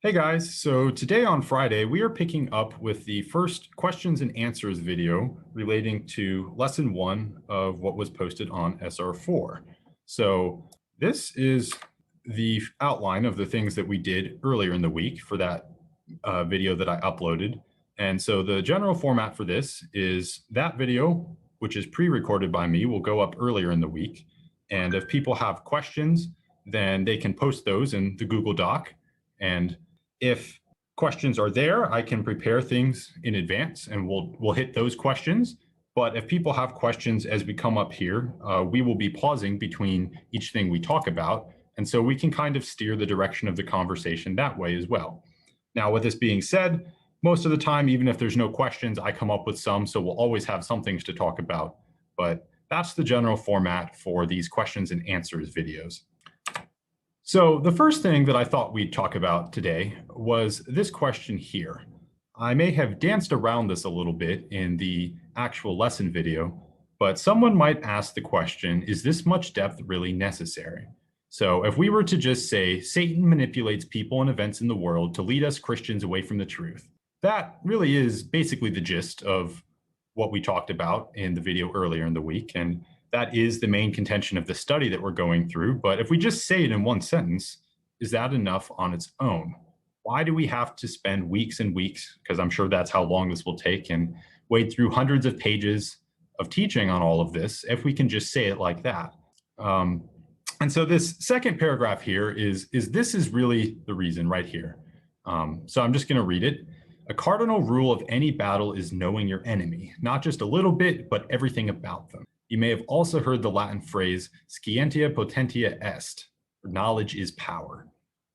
Hey guys, so today on Friday, we are picking up with the first questions and answers video relating to lesson 1 of what was posted on SR4. So this is the outline of the things that we did earlier in the week for that video that I uploaded. And so the general format for this is that video, which is pre-recorded by me, will go up earlier in the week. And if people have questions, then they can post those in the Google Doc. And if questions are there, I can prepare things in advance and we'll hit those questions. But if people have questions as we come up here, we will be pausing between each thing we talk about. And so we can kind of steer the direction of the conversation that way as well. Now, with this being said, most of the time, even if there's no questions, I come up with some, so we'll always have some things to talk about. But that's the general format for these questions and answers videos. So the first thing that I thought we'd talk about today was this question here. I may have danced around this a little bit in the actual lesson video, but someone might ask the question, is this much depth really necessary? So if we were to just say Satan manipulates people and events in the world to lead us Christians away from the truth, that really is basically the gist of what we talked about in the video earlier in the week. And that is the main contention of the study that we're going through. But if we just say it in one sentence, is that enough on its own? Why do we have to spend weeks and weeks, because I'm sure that's how long this will take, and wade through hundreds of pages of teaching on all of this if we can just say it like that? And so this second paragraph here is this is really the reason right here. So I'm just going to read it. A cardinal rule of any battle is knowing your enemy, not just a little bit, but everything about them. You may have also heard the Latin phrase scientia potentia est, knowledge is power.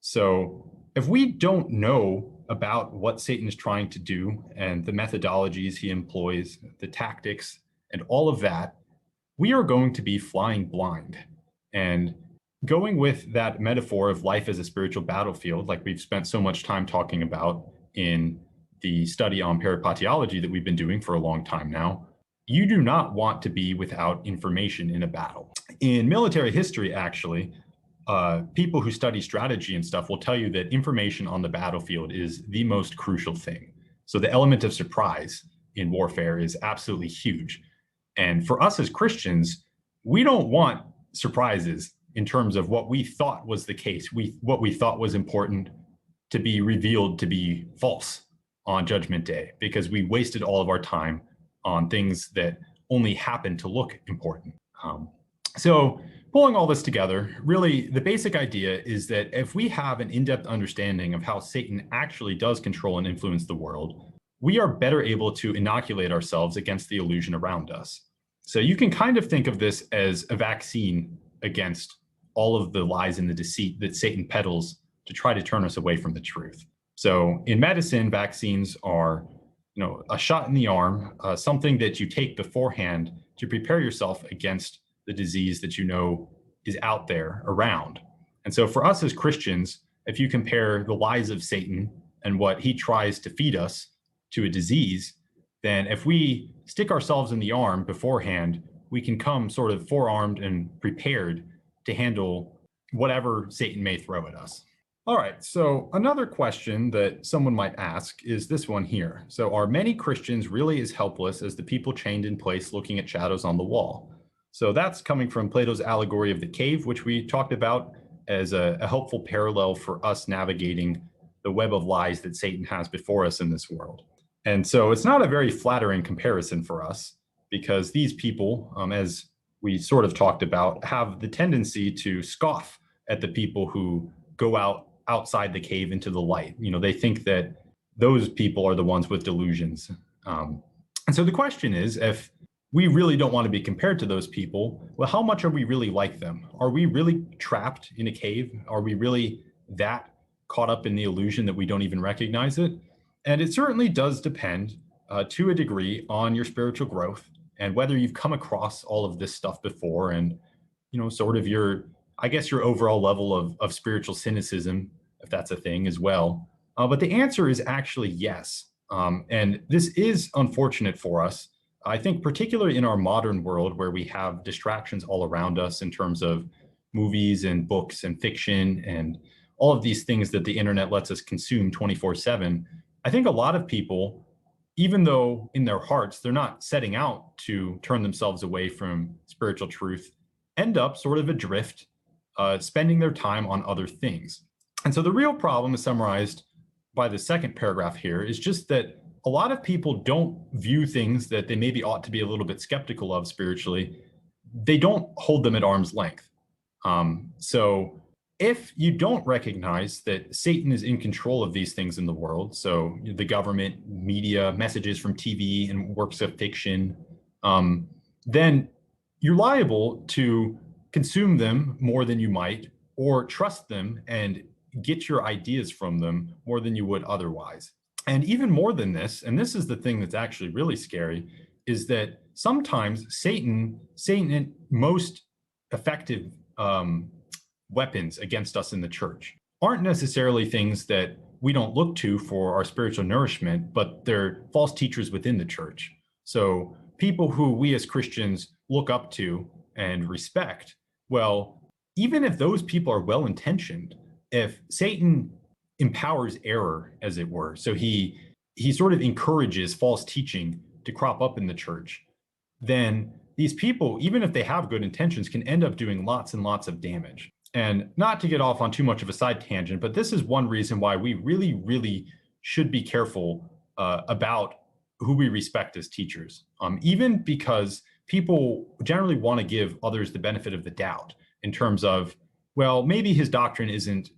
So if we don't know about what Satan is trying to do and the methodologies he employs, the tactics, and all of that, we are going to be flying blind. And going with that metaphor of life as a spiritual battlefield, like we've spent so much time talking about in the study on peripatiology that we've been doing for a long time now, you do not want to be without information in a battle. In military history, actually, people who study strategy and stuff will tell you that information on the battlefield is the most crucial thing. So the element of surprise in warfare is absolutely huge. And for us as Christians, we don't want surprises in terms of what we thought was the case, what we thought was important to be revealed to be false on Judgment Day, because we wasted all of our time on things that only happen to look important. So pulling all this together, really the basic idea is that if we have an in-depth understanding of how Satan actually does control and influence the world, we are better able to inoculate ourselves against the illusion around us. So you can kind of think of this as a vaccine against all of the lies and the deceit that Satan peddles to try to turn us away from the truth. So in medicine, vaccines are a shot in the arm, something that you take beforehand to prepare yourself against the disease that you know is out there around. And so for us as Christians, if you compare the lies of Satan and what he tries to feed us to a disease, then if we stick ourselves in the arm beforehand, we can come sort of forearmed and prepared to handle whatever Satan may throw at us. All right, so another question that someone might ask is this one here. So are many Christians really as helpless as the people chained in place looking at shadows on the wall? So that's coming from Plato's allegory of the cave, which we talked about as a helpful parallel for us navigating the web of lies that Satan has before us in this world. And so it's not a very flattering comparison for us, because these people, as we sort of talked about, have the tendency to scoff at the people who go outside the cave into the light. They think that those people are the ones with delusions. And so the question is, if we really don't want to be compared to those people, well, how much are we really like them? Are we really trapped in a cave? Are we really that caught up in the illusion that we don't even recognize it? And it certainly does depend to a degree on your spiritual growth and whether you've come across all of this stuff before, and sort of your overall level of spiritual cynicism, if that's a thing as well. But the answer is actually yes. And this is unfortunate for us. I think particularly in our modern world, where we have distractions all around us in terms of movies and books and fiction and all of these things that the internet lets us consume 24/7, I think a lot of people, even though in their hearts they're not setting out to turn themselves away from spiritual truth, end up sort of adrift, spending their time on other things. And so the real problem is summarized by the second paragraph here, is just that a lot of people don't view things that they maybe ought to be a little bit skeptical of spiritually. They don't hold them at arm's length. So if you don't recognize that Satan is in control of these things in the world, so the government, media, messages from TV and works of fiction, then you're liable to consume them more than you might, or trust them and get your ideas from them more than you would otherwise. And even more than this, and this is the thing that's actually really scary, is that sometimes Satan most effective weapons against us in the church aren't necessarily things that we don't look to for our spiritual nourishment, but they're false teachers within the church. So people who we as Christians look up to and respect, well, even if those people are well-intentioned, if Satan empowers error, as it were, so he sort of encourages false teaching to crop up in the church, then these people, even if they have good intentions, can end up doing lots and lots of damage. And not to get off on too much of a side tangent, but this is one reason why we really, really should be careful about who we respect as teachers, even because people generally want to give others the benefit of the doubt in terms of, well, maybe his doctrine isn't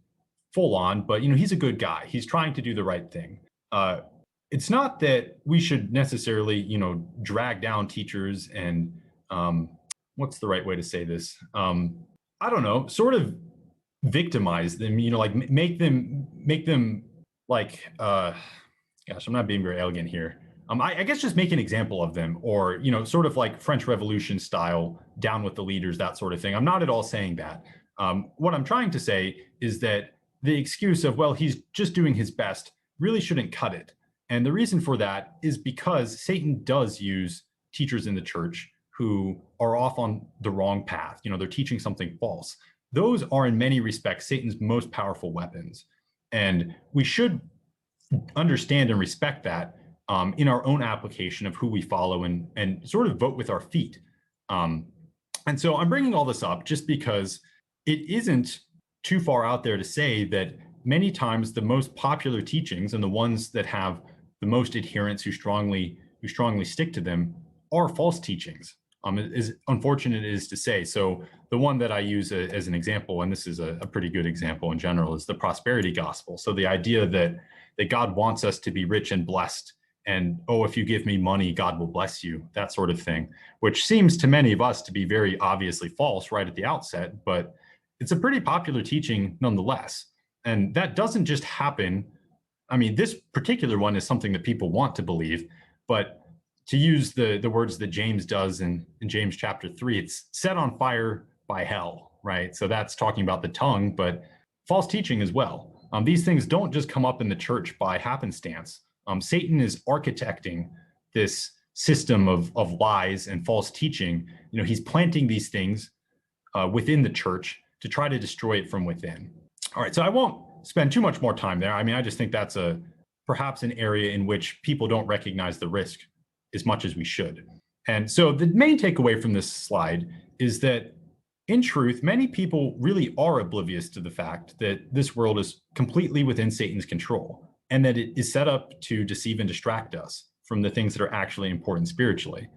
full on, but he's a good guy. He's trying to do the right thing. It's not that we should necessarily, drag down teachers and what's the right way to say this? I don't know, sort of victimize them, like make them like, gosh, I'm not being very elegant here. I guess just make an example of them, or, sort of like French Revolution style, down with the leaders, that sort of thing. I'm not at all saying that. What I'm trying to say is that the excuse of, well, he's just doing his best, really shouldn't cut it. And the reason for that is because Satan does use teachers in the church who are off on the wrong path. They're teaching something false. Those are in many respects Satan's most powerful weapons. And we should understand and respect that in our own application of who we follow, and sort of vote with our feet. And so I'm bringing all this up just because it isn't too far out there to say that many times the most popular teachings and the ones that have the most adherents who strongly stick to them are false teachings. As unfortunate it is to say. So the one that I use as an example, and this is a pretty good example in general, is the prosperity gospel. So the idea that God wants us to be rich and blessed, and, oh, if you give me money, God will bless you, that sort of thing, which seems to many of us to be very obviously false right at the outset, but it's a pretty popular teaching nonetheless. And that doesn't just happen. I mean, this particular one is something that people want to believe, but to use the words that James does in James chapter 3, it's set on fire by hell, right? So that's talking about the tongue, but false teaching as well. These things don't just come up in the church by happenstance. Satan is architecting this system of lies and false teaching. He's planting these things within the church to try to destroy it from within. All right, so I won't spend too much more time there. I mean, I just think that's perhaps an area in which people don't recognize the risk as much as we should. And so the main takeaway from this slide is that, in truth, many people really are oblivious to the fact that this world is completely within Satan's control, and that it is set up to deceive and distract us from the things that are actually important spiritually.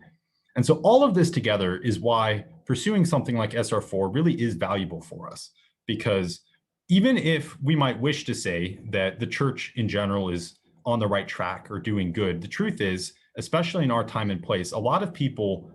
And so all of this together is why pursuing something like SR4 really is valuable for us, because even if we might wish to say that the church in general is on the right track or doing good, the truth is, especially in our time and place, a lot of people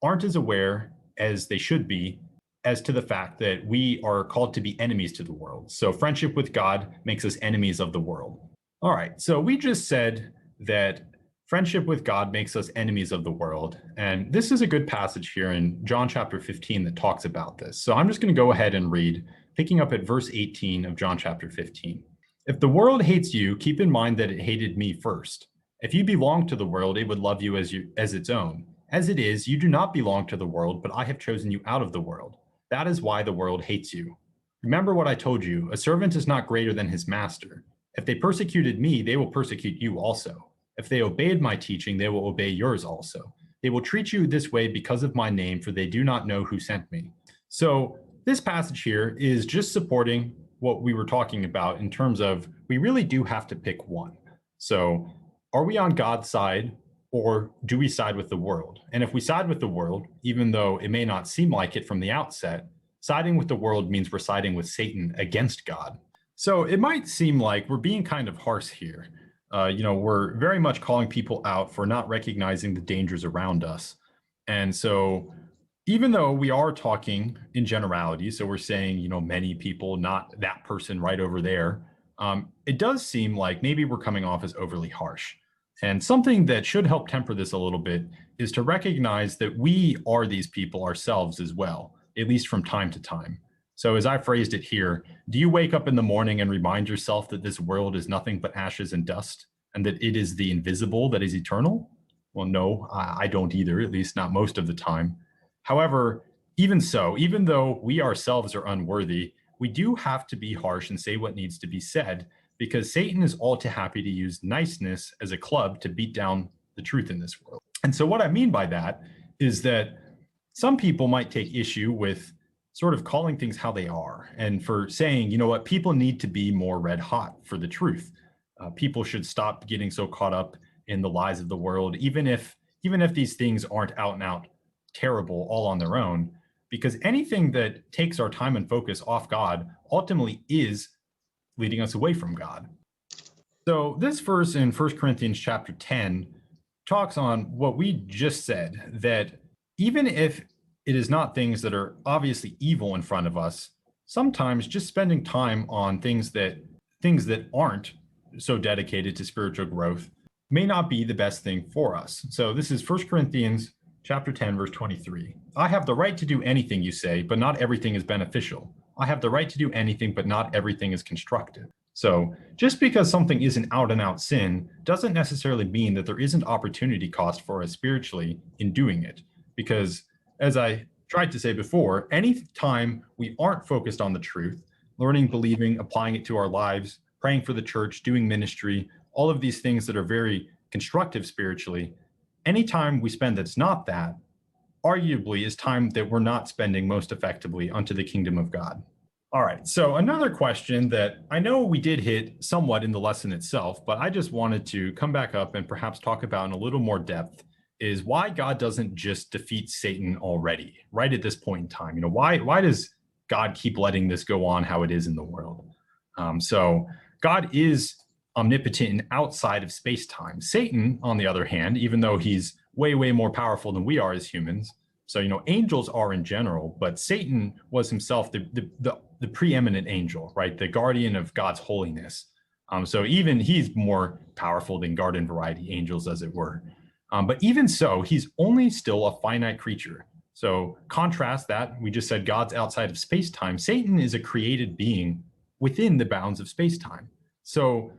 aren't as aware as they should be as to the fact that we are called to be enemies to the world. So friendship with God makes us enemies of the world. All right, so we just said that friendship with God makes us enemies of the world. And this is a good passage here in John chapter 15 that talks about this. So I'm just going to go ahead and read, picking up at verse 18 of John chapter 15. If the world hates you, keep in mind that it hated me first. If you belong to the world, it would love you as its own. As it is, you do not belong to the world, but I have chosen you out of the world. That is why the world hates you. Remember what I told you, a servant is not greater than his master. If they persecuted me, they will persecute you also. If they obeyed my teaching, they will obey yours also. They will treat you this way because of my name, for they do not know who sent me. So this passage here is just supporting what we were talking about in terms of we really do have to pick one. So are we on God's side, or do we side with the world? And if we side with the world, even though it may not seem like it from the outset, siding with the world means we're siding with Satan against God. So it might seem like we're being kind of harsh here. We're very much calling people out for not recognizing the dangers around us. And so even though we are talking in generality, so we're saying, many people, not that person right over there, it does seem like maybe we're coming off as overly harsh. And something that should help temper this a little bit is to recognize that we are these people ourselves as well, at least from time to time. So as I phrased it here, do you wake up in the morning and remind yourself that this world is nothing but ashes and dust, and that it is the invisible that is eternal? Well, no, I don't either, at least not most of the time. However, even so, even though we ourselves are unworthy, we do have to be harsh and say what needs to be said, because Satan is all too happy to use niceness as a club to beat down the truth in this world. And so what I mean by that is that some people might take issue with sort of calling things how they are, and for saying, people need to be more red hot for the truth. People should stop getting so caught up in the lies of the world, even if these things aren't out and out terrible all on their own, because anything that takes our time and focus off God ultimately is leading us away from God. So this verse in 1 Corinthians chapter 10 talks on what we just said, that even if it is not things that are obviously evil in front of us, sometimes just spending time on things that aren't so dedicated to spiritual growth may not be the best thing for us. So this is 1 Corinthians chapter 10, verse 23. I have the right to do anything, you say, but not everything is beneficial. I have the right to do anything, but not everything is constructive. So just because something isn't out and out sin doesn't necessarily mean that there isn't opportunity cost for us spiritually in doing it. Because as I tried to say before, any time we aren't focused on the truth, learning, believing, applying it to our lives, praying for the church, doing ministry, all of these things that are very constructive spiritually, any time we spend that's not that, arguably is time that we're not spending most effectively unto the kingdom of God. All right, so another question that I know we did hit somewhat in the lesson itself, but I just wanted to come back up and perhaps talk about in a little more depth is why God doesn't just defeat Satan already, right at this point in time. Why does God keep letting this go on how it is in the world? So God is omnipotent and outside of space-time. Satan, on the other hand, even though he's way, way more powerful than we are as humans, so angels are in general, but Satan was himself the preeminent angel, right? The guardian of God's holiness. So even he's more powerful than garden variety angels, as it were. But even so, he's only still a finite creature. So contrast that, we just said God's outside of space-time. Satan is a created being within the bounds of space-time. So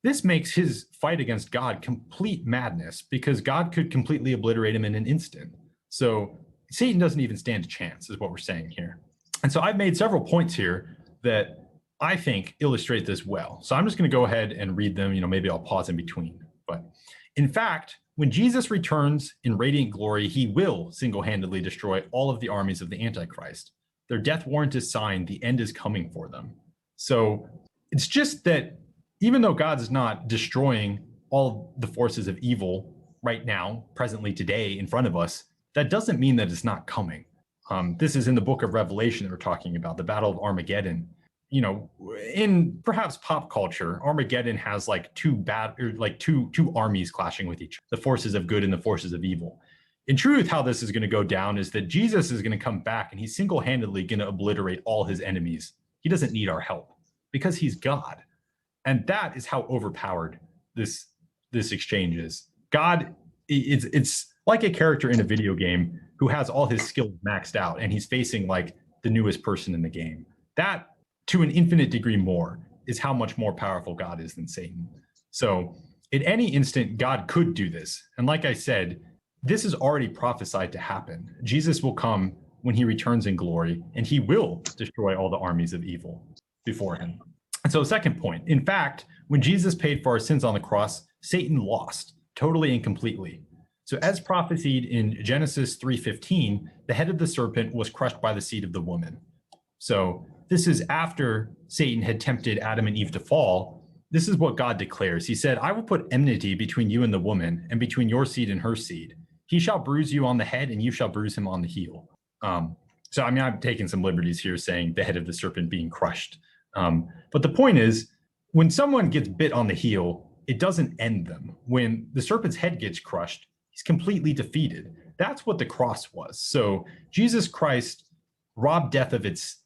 this makes his fight against God complete madness, because God could completely obliterate him in an instant. So Satan doesn't even stand a chance, is what we're saying here. And so I've made several points here that I think illustrate this well. So I'm just going to go ahead and read them. Maybe I'll pause in between. But in fact, when Jesus returns in radiant glory, he will single-handedly destroy all of the armies of the Antichrist. Their death warrant is signed. The end is coming for them. So it's just that even though God is not destroying all the forces of evil right now, presently today in front of us, that doesn't mean that it's not coming. This is in the book of Revelation that we're talking about, the Battle of Armageddon. In perhaps pop culture, Armageddon has two armies clashing with each other, the forces of good and the forces of evil. In truth, how this is going to go down is that Jesus is going to come back and he's single-handedly going to obliterate all his enemies. He doesn't need our help because he's God. And that is how overpowered this exchange is. God, it's like a character in a video game who has all his skills maxed out and he's facing the newest person in the game. That, to an infinite degree more, is how much more powerful God is than Satan. So at any instant, God could do this. And like I said, this is already prophesied to happen. Jesus will come when he returns in glory, and he will destroy all the armies of evil before him. And so, second point, in fact, when Jesus paid for our sins on the cross, Satan lost totally and completely. So as prophesied in Genesis 3:15, the head of the serpent was crushed by the seed of the woman. So this is after Satan had tempted Adam and Eve to fall. This is what God declares. He said, I will put enmity between you and the woman, and between your seed and her seed. He shall bruise you on the head, and you shall bruise him on the heel. So I'm taking some liberties here saying the head of the serpent being crushed. But the point is, when someone gets bit on the heel, it doesn't end them. When the serpent's head gets crushed, he's completely defeated. That's what the cross was. So Jesus Christ robbed death of its,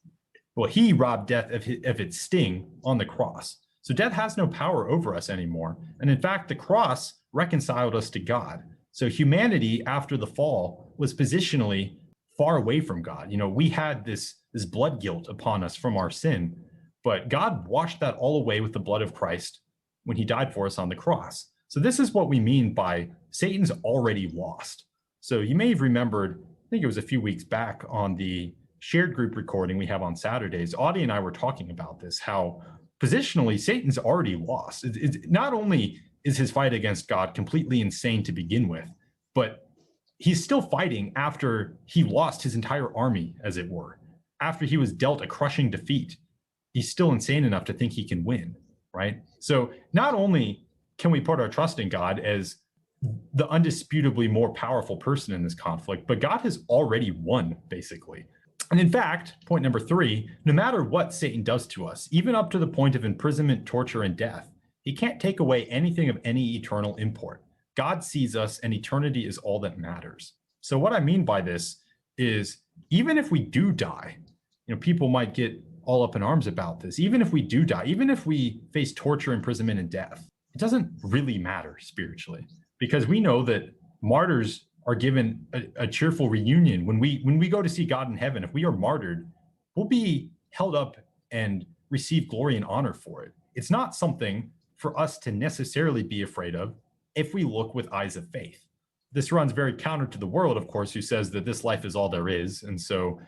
he robbed death of its sting on the cross. So death has no power over us anymore. And in fact, the cross reconciled us to God. So humanity after the fall was positionally far away from God. We had this blood guilt upon us from our sin, but God washed that all away with the blood of Christ when he died for us on the cross. So this is what we mean by Satan's already lost. So you may have remembered, I think it was a few weeks back on the shared group recording we have on Saturdays, Audie and I were talking about this, how positionally Satan's already lost. It's not only is his fight against God completely insane to begin with, but he's still fighting after he lost his entire army, as it were. After he was dealt a crushing defeat, he's still insane enough to think he can win, right? So not only can we put our trust in God as the undisputably more powerful person in this conflict, but God has already won, basically. And in fact, point number 3, no matter what Satan does to us, even up to the point of imprisonment, torture, and death, he can't take away anything of any eternal import. God sees us, and eternity is all that matters. So what I mean by this is, even if we do die, people might get all up in arms about this. Even if we do die, even if we face torture, imprisonment, and death, it doesn't really matter spiritually, because we know that martyrs are given a cheerful reunion. When we go to see God in heaven, if we are martyred, we'll be held up and receive glory and honor for it. It's not something for us to necessarily be afraid of if we look with eyes of faith. This runs very counter to the world, of course, who says that this life is all there is. And so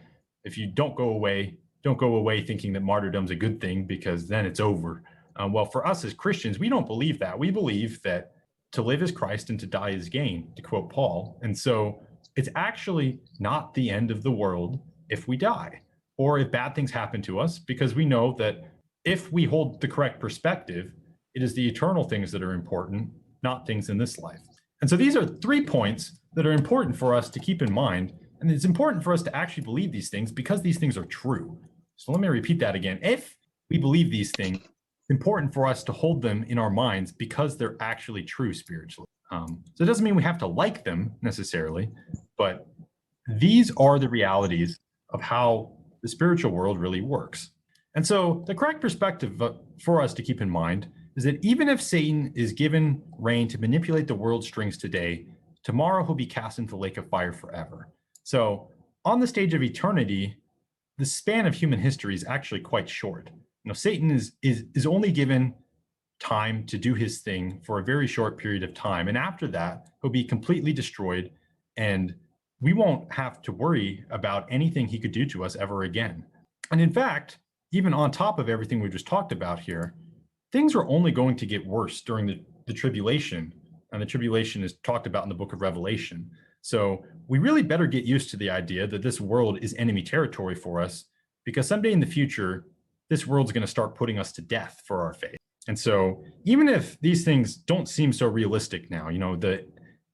if you don't go away thinking that martyrdom's a good thing, because then it's over. Well, for us as Christians, we don't believe that. We believe that to live is Christ and to die is gain, to quote Paul. And so it's actually not the end of the world if we die or if bad things happen to us, because we know that if we hold the correct perspective, it is the eternal things that are important, not things in this life. And so these are 3 points that are important for us to keep in mind. And it's important for us to actually believe these things because these things are true. So let me repeat that again. If we believe these things, it's important for us to hold them in our minds because they're actually true spiritually. So it doesn't mean we have to like them necessarily, but these are the realities of how the spiritual world really works. And so the correct perspective for us to keep in mind is that even if Satan is given reign to manipulate the world strings today, tomorrow he'll be cast into the lake of fire forever. So on the stage of eternity, the span of human history is actually quite short. Satan is only given time to do his thing for a very short period of time. And after that, he'll be completely destroyed, and we won't have to worry about anything he could do to us ever again. And in fact, even on top of everything we just talked about here, things are only going to get worse during the tribulation. And the tribulation is talked about in the book of Revelation. So we really better get used to the idea that this world is enemy territory for us, because someday in the future, this world's going to start putting us to death for our faith. And so even if these things don't seem so realistic now,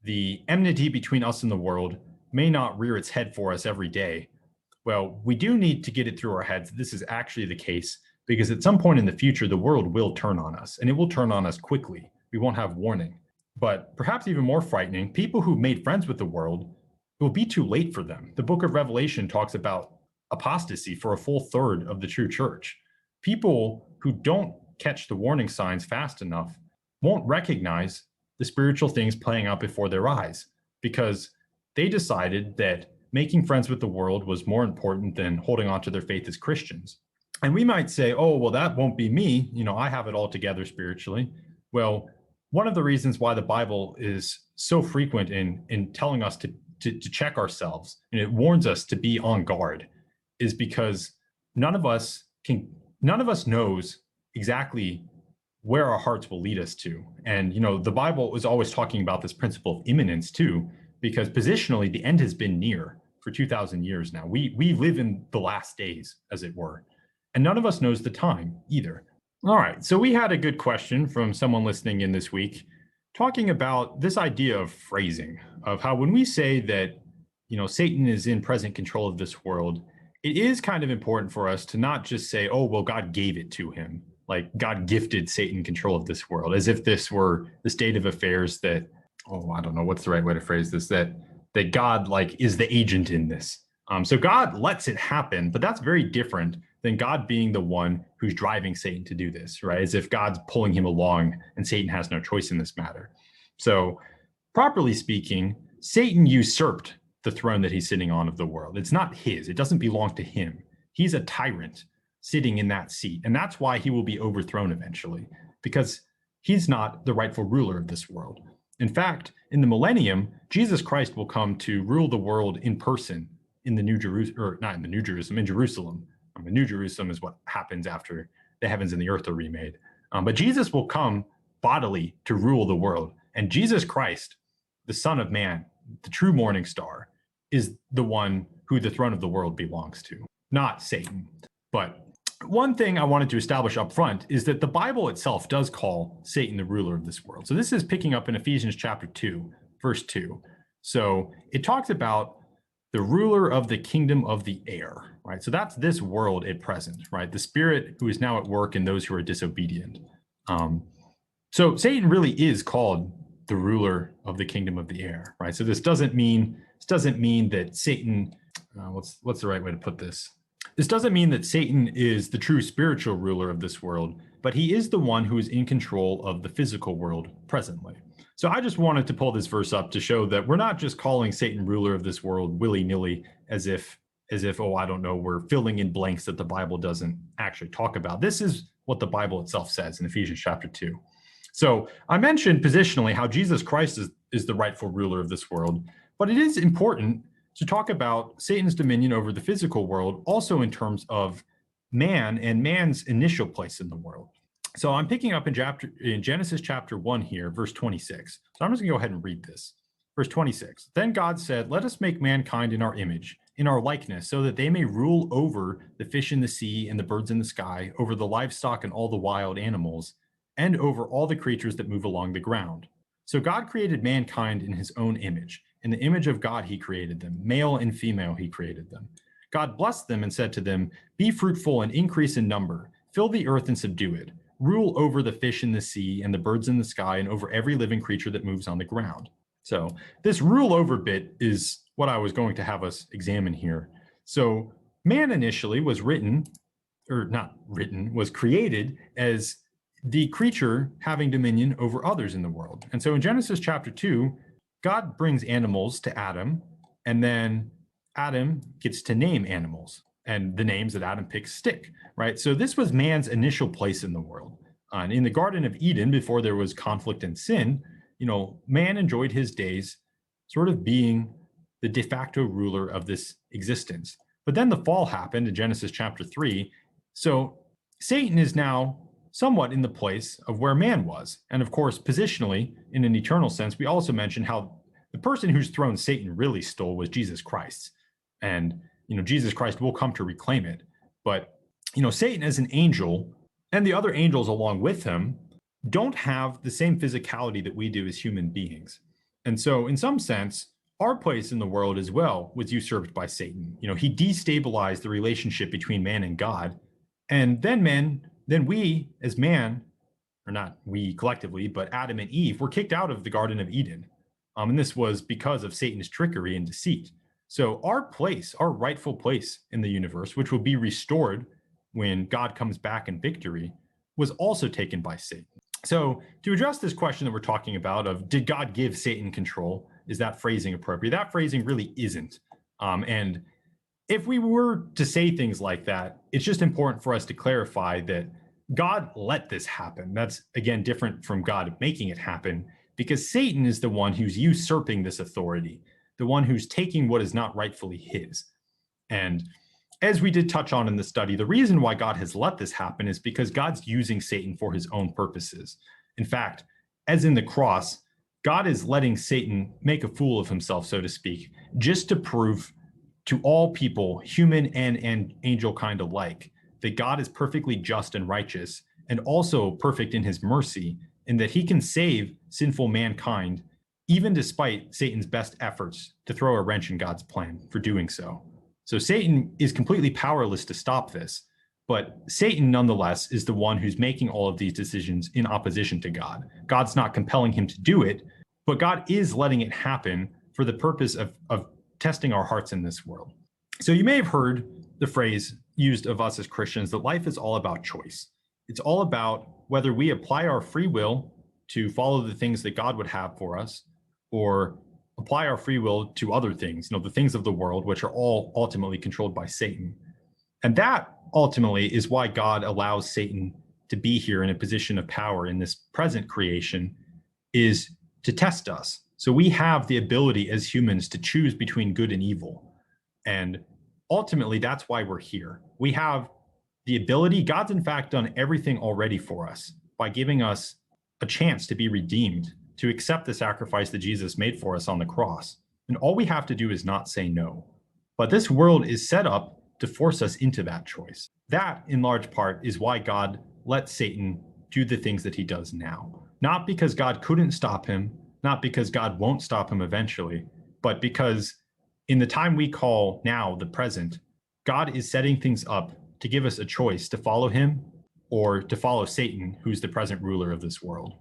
the enmity between us and the world may not rear its head for us every day. Well, we do need to get it through our heads that this is actually the case, because at some point in the future, the world will turn on us, and it will turn on us quickly. We won't have warning. But perhaps even more frightening, people who've made friends with the world, it will be too late for them. The book of Revelation talks about apostasy for a full third of the true church. People who don't catch the warning signs fast enough won't recognize the spiritual things playing out before their eyes, because they decided that making friends with the world was more important than holding on to their faith as Christians. And we might say, oh, well, that won't be me. I have it all together spiritually. Well, one of the reasons why the Bible is so frequent in telling us to to check ourselves, and it warns us to be on guard, is because none of us knows exactly where our hearts will lead us to. And the Bible is always talking about this principle of imminence too, because positionally the end has been near for 2,000 years now. We live in the last days, as it were, and none of us knows the time either. All right, so we had a good question from someone listening in this week, talking about this idea of phrasing, of how when we say that Satan is in present control of this world, it is kind of important for us to not just say, oh, well, God gave it to him, like God gifted Satan control of this world, as if this were the state of affairs that, oh, I don't know what's the right way to phrase this, that God is the agent in this. So God lets it happen, but that's very different than God being the one who's driving Satan to do this, right? As if God's pulling him along and Satan has no choice in this matter. So properly speaking, Satan usurped the throne that he's sitting on of the world. It's not his. It doesn't belong to him. He's a tyrant sitting in that seat. And that's why he will be overthrown eventually, because he's not the rightful ruler of this world. In fact, in the millennium, Jesus Christ will come to rule the world in person in the New Jerusalem, or not in the New Jerusalem, in Jerusalem. The New Jerusalem is what happens after the heavens and the earth are remade. But Jesus will come bodily to rule the world. And Jesus Christ, the Son of Man, the true morning star, is the one who the throne of the world belongs to, not Satan. But one thing I wanted to establish up front is that the Bible itself does call Satan the ruler of this world. So this is picking up in Ephesians chapter 2, verse 2. So it talks about the ruler of the kingdom of the air, right? So that's this world at present, right? The spirit who is now at work in those who are disobedient. So Satan really is called the ruler of the kingdom of the air, right? So this doesn't mean that Satan, what's the right way to put this? This doesn't mean that Satan is the true spiritual ruler of this world, but he is the one who is in control of the physical world presently. So I just wanted to pull this verse up to show that we're not just calling Satan ruler of this world willy-nilly as if, oh, I don't know, we're filling in blanks that the Bible doesn't actually talk about. This is what the Bible itself says in Ephesians chapter 2. So I mentioned positionally how Jesus Christ is the rightful ruler of this world, but it is important to talk about Satan's dominion over the physical world also in terms of man and man's initial place in the world. So I'm picking up in Genesis chapter 1 here, verse 26. So I'm just going to go ahead and read this. Verse 26. Then God said, let us make mankind in our image, in our likeness, so that they may rule over the fish in the sea and the birds in the sky, over the livestock and all the wild animals, and over all the creatures that move along the ground. So God created mankind in his own image. In the image of God he created them. Male and female he created them. God blessed them and said to them, be fruitful and increase in number. Fill the earth and subdue it. Rule over the fish in the sea and the birds in the sky and over every living creature that moves on the ground. So this rule over bit is what I was going to have us examine here. So man initially was was created as the creature having dominion over others in the world. And so in Genesis chapter 2, God brings animals to Adam, and then Adam gets to name animals. And the names that Adam picks stick, right? So this was man's initial place in the world. And in the Garden of Eden, before there was conflict and sin, man enjoyed his days sort of being the de facto ruler of this existence. But then the fall happened in Genesis chapter 3. So Satan is now somewhat in the place of where man was. And of course, positionally, in an eternal sense, we also mentioned how the person whose throne Satan really stole was Jesus Christ. And Jesus Christ will come to reclaim it. But, Satan as an angel and the other angels along with him don't have the same physicality that we do as human beings. And so in some sense, our place in the world as well was usurped by Satan. He destabilized the relationship between man and God. And then we as man, or not we collectively, but Adam and Eve were kicked out of the Garden of Eden. And this was because of Satan's trickery and deceit. So our rightful place in the universe, which will be restored when God comes back in victory, was also taken by Satan. So to address this question that we're talking about of did God give Satan control, is that phrasing appropriate? That phrasing really isn't. And if we were to say things like that, it's just important for us to clarify that God let this happen. That's, again, different from God making it happen, because Satan is the one who's usurping this authority. the one who's taking what is not rightfully his. And as we did touch on in the study, the reason why God has let this happen is because God's using Satan for his own purposes. In fact, as in the cross, God is letting Satan make a fool of himself, so to speak, just to prove to all people, human and angel kind alike, that God is perfectly just and righteous, and also perfect in his mercy, and that he can save sinful mankind, even despite Satan's best efforts to throw a wrench in God's plan for doing so. So Satan is completely powerless to stop this, but Satan nonetheless is the one who's making all of these decisions in opposition to God. God's not compelling him to do it, but God is letting it happen for the purpose of testing our hearts in this world. So you may have heard the phrase used of us as Christians that life is all about choice. It's all about whether we apply our free will to follow the things that God would have for us, or apply our free will to other things, the things of the world, which are all ultimately controlled by Satan. And that ultimately is why God allows Satan to be here in a position of power in this present creation, is to test us. So we have the ability as humans to choose between good and evil. And ultimately, that's why we're here. We have the ability. God's in fact done everything already for us by giving us a chance to be redeemed, to accept the sacrifice that Jesus made for us on the cross. And all we have to do is not say no. But this world is set up to force us into that choice. That, in large part, is why God let Satan do the things that he does now. Not because God couldn't stop him, not because God won't stop him eventually, but because in the time we call now the present, God is setting things up to give us a choice to follow him or to follow Satan, who's the present ruler of this world.